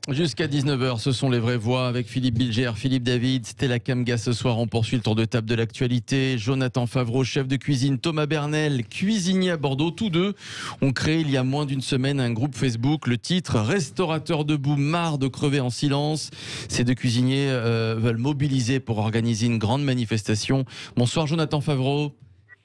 Jusqu'à 19h, ce sont les vraies voix avec Philippe Bilger, Philippe David, Stella Kamga. Ce soir, on poursuit le tour de table de l'actualité. Jonathan Favreau, chef de cuisine, Thomas Bernel, cuisinier à Bordeaux. Tous deux ont créé il y a moins d'une semaine un groupe Facebook. Le titre, Restaurateurs debout, marre de crever en silence. Ces deux cuisiniers veulent mobiliser pour organiser une grande manifestation. Bonsoir Jonathan Favreau.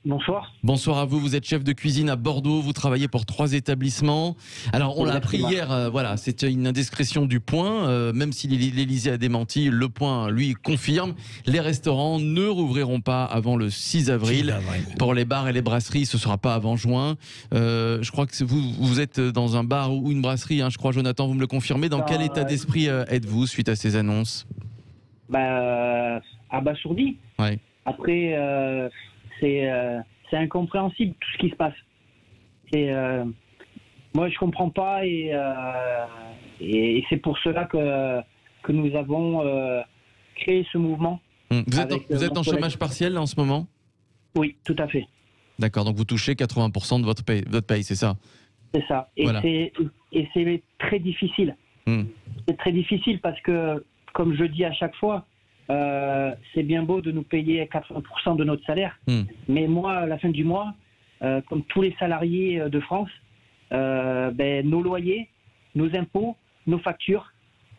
Bonsoir. Bonsoir à vous, vous êtes chef de cuisine à Bordeaux, vous travaillez pour 3 établissements. Alors on l'a appris hier, voilà, c'était une indiscrétion du Point, même si l'Élysée a démenti, le Point lui confirme, les restaurants ne rouvriront pas avant le 6 avril. Pour les bars et les brasseries, ce ne sera pas avant juin. Je crois que vous êtes dans un bar ou une brasserie, hein, je crois Jonathan, vous me le confirmez. Dans quel état d'esprit êtes-vous suite à ces annonces? Abasourdi. Ouais. Après... c'est incompréhensible tout ce qui se passe. Moi, je comprends pas et c'est pour cela que nous avons créé ce mouvement. Vous êtes en chômage partiel là, en ce moment? Oui, tout à fait. D'accord, donc vous touchez 80% de votre paye, c'est ça? C'est ça. Et voilà. C'est très difficile. C'est très difficile parce que, comme je dis à chaque fois, c'est bien beau de nous payer 80% de notre salaire, mais moi, à la fin du mois, comme tous les salariés de France, nos loyers, nos impôts, nos factures,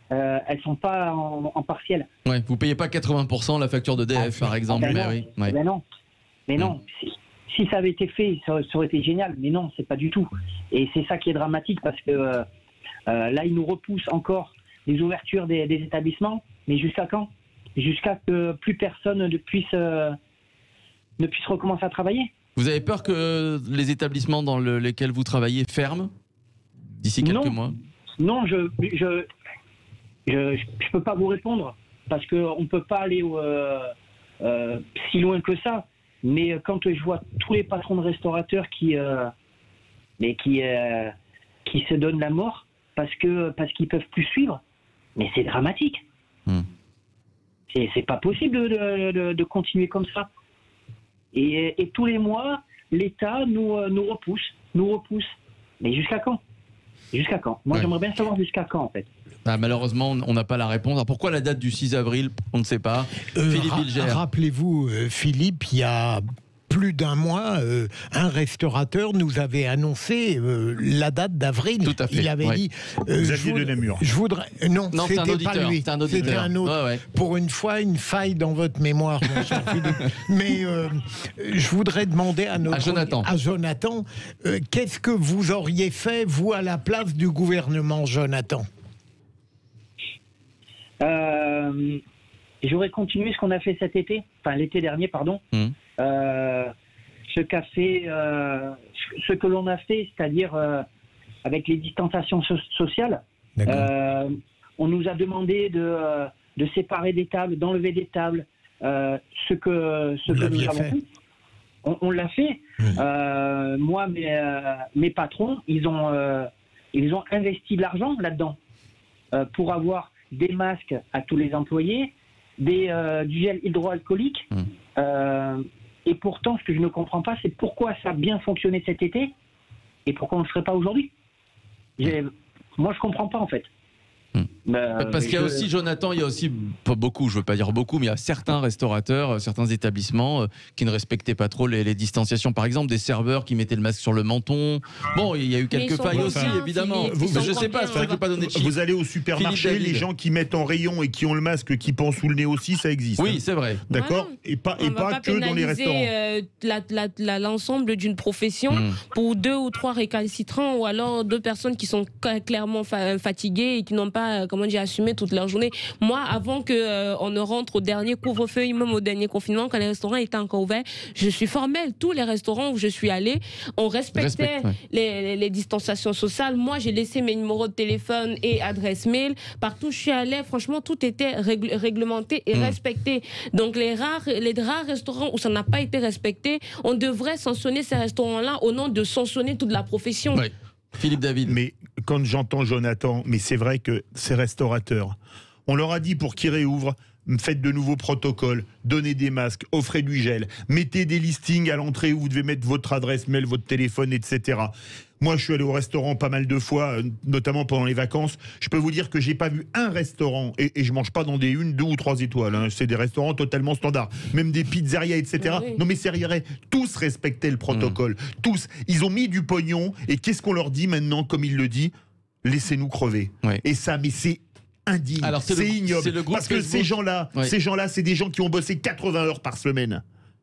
elles sont pas en partiel. Ouais, vous payez pas 80% la facture d'EDF, par exemple. Mais non. Si ça avait été fait, ça aurait été génial. Mais non, c'est pas du tout. Et c'est ça qui est dramatique parce que là, ils nous repoussent encore les ouvertures des établissements. Mais jusqu'à quand? Jusqu'à que plus personne ne puisse recommencer à travailler. Vous avez peur que les établissements dans lesquels vous travaillez ferment d'ici quelques mois? Non, je peux pas vous répondre parce qu'on ne peut pas aller si loin que ça. Mais quand je vois tous les patrons de restaurateurs qui se donnent la mort parce qu'ils peuvent plus suivre, mais c'est dramatique. C'est pas possible de continuer comme ça. Et tous les mois, l'État nous repousse. Mais jusqu'à quand? Jusqu'à quand? Moi, j'aimerais bien savoir jusqu'à quand, en fait. Malheureusement, on n'a pas la réponse. Alors, pourquoi la date du 6 avril? On ne sait pas. Philippe Bilger. Rappelez-vous, Philippe, il y a plus d'un mois, un restaurateur nous avait annoncé la date d'avril. Tout à fait. Il avait dit... Xavier de Namur. Je voudrais... Non, c'était pas lui. C'est un auditeur. C'était un autre. Ouais. Pour une fois, une faille dans votre mémoire, mon cher Philippe. Mais je voudrais demander à Jonathan, qu'est-ce que vous auriez fait, vous, à la place du gouvernement, Jonathan? J'aurais continué ce qu'on a fait cet été, enfin l'été dernier, pardon. Ce que l'on a fait, c'est-à-dire avec les distanciations sociales. On nous a demandé de séparer des tables, d'enlever des tables. Ce que nous avons fait, on l'a fait. Moi, mes patrons, ils ont investi de l'argent là-dedans pour avoir des masques à tous les employés, du gel hydroalcoolique. Et pourtant, ce que je ne comprends pas, c'est pourquoi ça a bien fonctionné cet été et pourquoi on ne le ferait pas aujourd'hui. Moi, je ne comprends pas, en fait. Parce qu'il y a aussi, Jonathan, il y a aussi, pas beaucoup, je ne veux pas dire beaucoup, mais il y a certains restaurateurs, certains établissements qui ne respectaient pas trop les distanciations. Par exemple, des serveurs qui mettaient le masque sur le menton. Bon, il y a eu quelques failles aussi, évidemment. Je ne sais pas, c'est vrai que je ne peux pas donner de chiffres. Vous allez au supermarché, les gens qui mettent en rayon et qui ont le masque, qui pensent sous le nez aussi, ça existe. Oui, c'est vrai. D'accord. Et pas que dans les restaurants. L'ensemble d'une profession pour 2 ou 3 récalcitrants ou alors 2 personnes qui sont clairement fatiguées et qui n'ont pas assumé toute leur journée. Moi, avant qu'on ne rentre au dernier couvre-feu, même au dernier confinement, quand les restaurants étaient encore ouverts, je suis formelle. Tous les restaurants où je suis allée, on respectait les distanciations sociales. Moi, j'ai laissé mes numéros de téléphone et adresse mail. Partout où je suis allée, franchement, tout était réglementé et respecté. Donc, les rares restaurants où ça n'a pas été respecté, on devrait sanctionner ces restaurants-là au nom de sanctionner toute la profession. Oui. Philippe David. Mais quand j'entends Jonathan, mais c'est vrai que ces restaurateurs, on leur a dit pour qu'ils réouvrent faites de nouveaux protocoles, donnez des masques, offrez du gel, mettez des listings à l'entrée où vous devez mettre votre adresse mail, votre téléphone, etc. Moi, je suis allé au restaurant pas mal de fois, notamment pendant les vacances. Je peux vous dire que j'ai pas vu un restaurant, et je mange pas dans des 1, 2 ou 3 étoiles. Hein. C'est des restaurants totalement standards. Même des pizzerias, etc. Oui. Non mais sérieux, tous respectaient le protocole. Tous. Ils ont mis du pognon. Et qu'est-ce qu'on leur dit maintenant, comme il le dit? Laissez-nous crever. Oui. Et ça, mais c'est indigne. C'est ignoble. Parce que ces gens-là, c'est des gens qui ont bossé 80 heures par semaine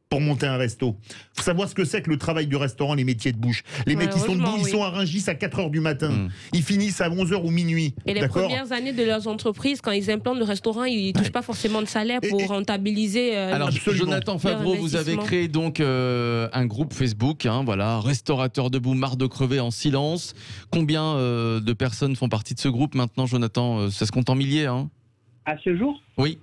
pour monter un resto. Faut savoir ce que c'est que le travail du restaurant, les métiers de bouche. Les mecs qui sont debout, ils sont à Rungis à 4h du matin. Ils finissent à 11h ou minuit. Et les premières années de leurs entreprises, quand ils implantent le restaurant, ils ne touchent pas forcément de salaire pour rentabiliser. Alors, Jonathan Favreau, vous avez créé donc un groupe Facebook, voilà, Restaurateurs debout, marre de crever en silence. Combien de personnes font partie de ce groupe maintenant, Jonathan? Ça se compte en milliers, hein? À ce jour? Oui.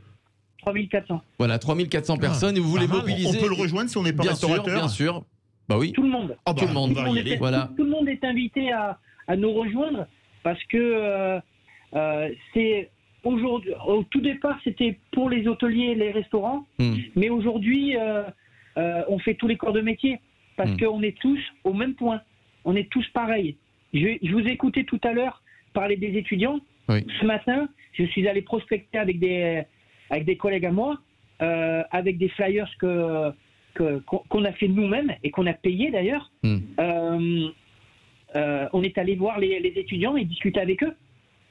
3400. Voilà, 3400 personnes et vous voulez mobiliser. On peut le rejoindre si on n'est pas restaurateur. Bien sûr. Bah oui. Tout le monde. Tout le monde. Tout le monde est invité à nous rejoindre parce que c'est aujourd'hui. Au tout départ, c'était pour les hôteliers et les restaurants, mais aujourd'hui, on fait tous les corps de métier parce qu'on est tous au même point. On est tous pareils. Je vous écoutais tout à l'heure parler des étudiants. Oui. Ce matin, je suis allé prospecter avec des collègues à moi, avec des flyers qu'on a fait nous-mêmes et qu'on a payé d'ailleurs. On est allé voir les étudiants et discuter avec eux,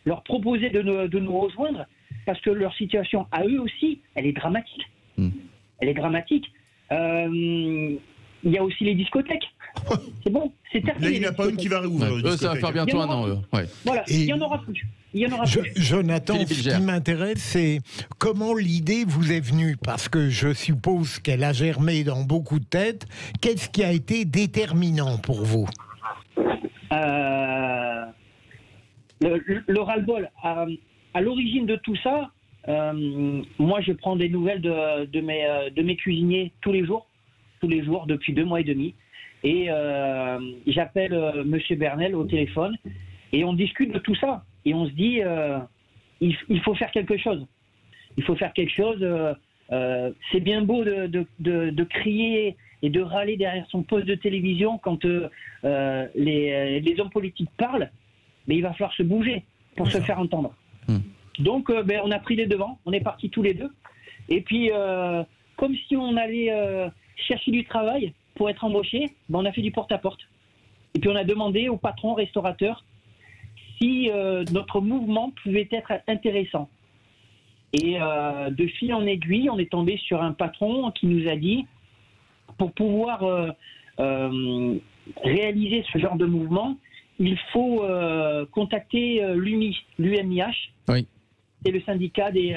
leur proposer de nous rejoindre parce que leur situation à eux aussi, elle est dramatique. Elle est dramatique. Il y a aussi les discothèques. C'est bon, c'est terminé. Là, il n'y en a pas une qui va réouvrir. Ça va faire bientôt un an. Voilà, il y en aura plus. Jonathan, ce qui m'intéresse, c'est comment l'idée vous est venue, parce que je suppose qu'elle a germé dans beaucoup de têtes. Qu'est-ce qui a été déterminant pour vous? Le ras-le-bol. À l'origine de tout ça, moi je prends des nouvelles de mes cuisiniers tous les jours depuis 2 mois et demi. Et j'appelle Monsieur Bernel au téléphone et on discute de tout ça. Et on se dit, il faut faire quelque chose. Il faut faire quelque chose. C'est bien beau de crier et de râler derrière son poste de télévision quand les hommes politiques parlent, mais il va falloir se bouger pour se faire entendre. Donc, on a pris les devants. On est partis tous les deux. Et puis, comme si on allait chercher du travail pour être embauché, on a fait du porte-à-porte. Et puis, on a demandé au patron restaurateur si notre mouvement pouvait être intéressant. Et de fil en aiguille, on est tombé sur un patron qui nous a dit, pour pouvoir réaliser ce genre de mouvement, il faut contacter l'UMIH. Oui. C'est le syndicat des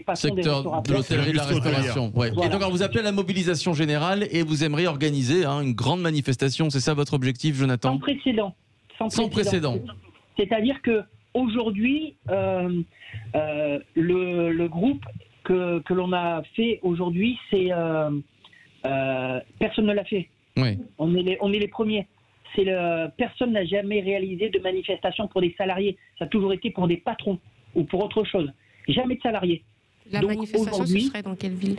patrons des restaurateurs. De l'hôtellerie et de la restauration. Ouais. Voilà. Et donc, alors, vous appelez à la mobilisation générale et vous aimeriez organiser une grande manifestation. C'est ça votre objectif, Jonathan? Sans précédent. Sans précédent. C'est-à-dire qu'aujourd'hui, le groupe que l'on a fait aujourd'hui, c'est personne ne l'a fait. Oui. On est les premiers. Personne n'a jamais réalisé de manifestation pour des salariés. Ça a toujours été pour des patrons ou pour autre chose. Jamais de salariés. La manifestation, ce serait dans quelle ville?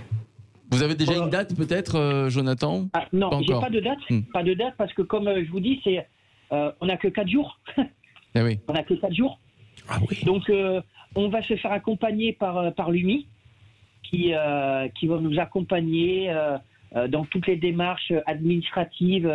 Vous avez déjà une date peut-être, Jonathan? Non, j'ai pas de date. Pas de date parce que comme je vous dis, on n'a que 4 jours. Eh oui. On n'a que 4 jours. Ah oui. Donc on va se faire accompagner par l'UMI qui va nous accompagner dans toutes les démarches administratives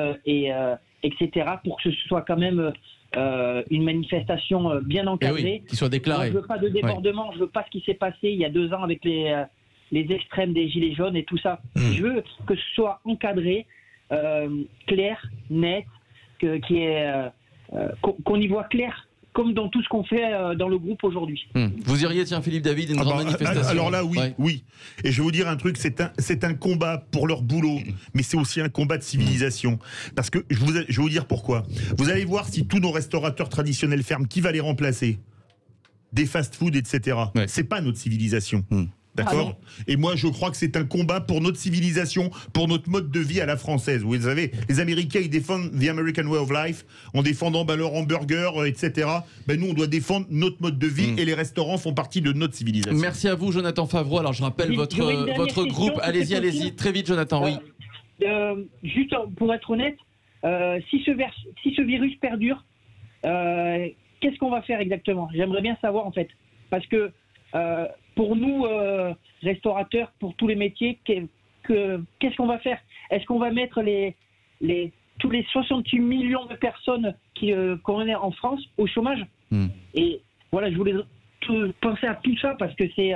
etc. pour que ce soit quand même une manifestation bien encadrée. Oui, qui soit déclarée. Moi, je veux pas de débordement, je veux pas ce qui s'est passé il y a 2 ans avec les extrêmes des gilets jaunes et tout ça. Je veux que ce soit encadré, clair, net, qu'on y voit clair, comme dans tout ce qu'on fait dans le groupe aujourd'hui. Vous iriez, Philippe David, une grande manifestation? Alors là, oui. Et je vais vous dire un truc, c'est un combat pour leur boulot, mais c'est aussi un combat de civilisation. Parce que, je vais vous dire pourquoi. Vous allez voir si tous nos restaurateurs traditionnels ferment, qui va les remplacer? Des fast-food, etc. Ouais. C'est pas notre civilisation. D'accord. Et moi, je crois que c'est un combat pour notre civilisation, pour notre mode de vie à la française. Vous savez, les Américains, ils défendent the American way of life en défendant leur hamburger, etc. Ben, nous, on doit défendre notre mode de vie et les restaurants font partie de notre civilisation. Merci à vous, Jonathan Favreau. Alors, je rappelle votre groupe. Allez-y, très vite, Jonathan. Oui. Juste pour être honnête, si ce virus perdure, qu'est-ce qu'on va faire exactement? J'aimerais bien savoir, en fait. Parce que pour nous, restaurateurs, pour tous les métiers, qu'est-ce qu'on va faire? Est-ce qu'on va mettre tous les 68 millions de personnes qu'on est en France au chômage? Et voilà, je voulais penser à tout ça parce que c'est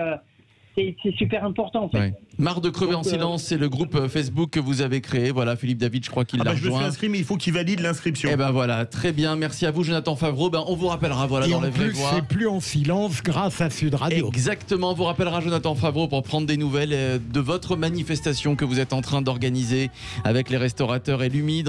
super important en fait. Ouais. Marre de crever en silence, c'est le groupe Facebook que vous avez créé. Voilà, Philippe David, je crois qu'il l'a rejoint. Je me suis inscrit, mais il faut qu'il valide l'inscription. Et ben voilà, très bien. Merci à vous, Jonathan Favreau. On vous rappellera dans les vraies voix. C'est plus en silence grâce à Sud Radio. Exactement, on vous rappellera Jonathan Favreau pour prendre des nouvelles de votre manifestation que vous êtes en train d'organiser avec les restaurateurs et l'UMI.